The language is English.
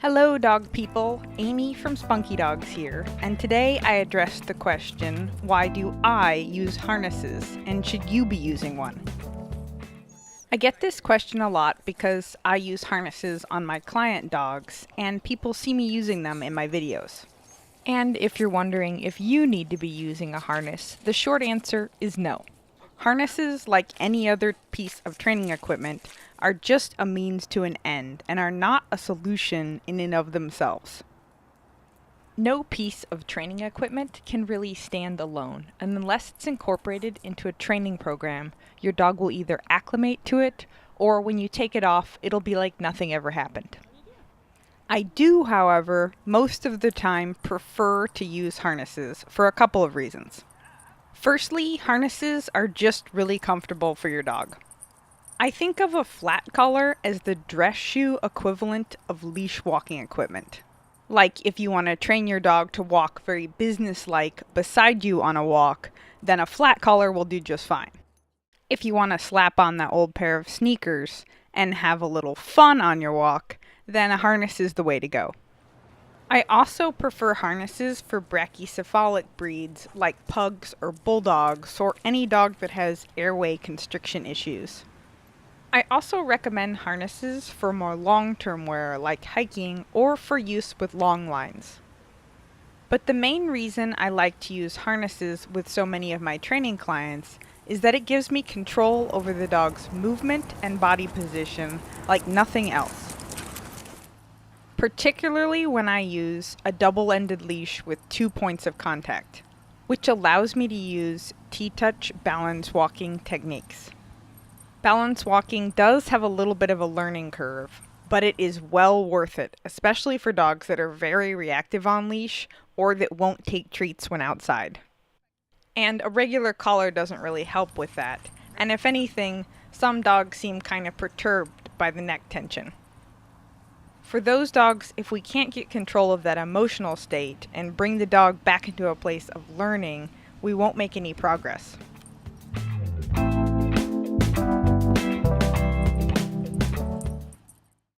Hello dog people, Amy from Spunky Dogs here, and today I addressed the question, why do I use harnesses and should you be using one? I get this question a lot because I use harnesses on my client dogs and people see me using them in my videos. And if you're wondering if you need to be using a harness, the short answer is no. Harnesses, like any other piece of training equipment, are just a means to an end and are not a solution in and of themselves. No piece of training equipment can really stand alone, and unless it's incorporated into a training program, your dog will either acclimate to it, or when you take it off, it'll be like nothing ever happened. I do, however, most of the time prefer to use harnesses for a couple of reasons. Firstly, harnesses are just really comfortable for your dog. I think of a flat collar as the dress shoe equivalent of leash walking equipment. Like if you want to train your dog to walk very businesslike beside you on a walk, then a flat collar will do just fine. If you want to slap on that old pair of sneakers and have a little fun on your walk, then a harness is the way to go. I also prefer harnesses for brachycephalic breeds like pugs or bulldogs or any dog that has airway constriction issues. I also recommend harnesses for more long-term wear like hiking or for use with long lines. But the main reason I like to use harnesses with so many of my training clients is that it gives me control over the dog's movement and body position like nothing else. Particularly when I use a double-ended leash with 2 points of contact, which allows me to use T-touch balance walking techniques. Balance walking does have a little bit of a learning curve, but it is well worth it, especially for dogs that are very reactive on leash or that won't take treats when outside. And a regular collar doesn't really help with that, and if anything, some dogs seem kind of perturbed by the neck tension. For those dogs, if we can't get control of that emotional state and bring the dog back into a place of learning, we won't make any progress.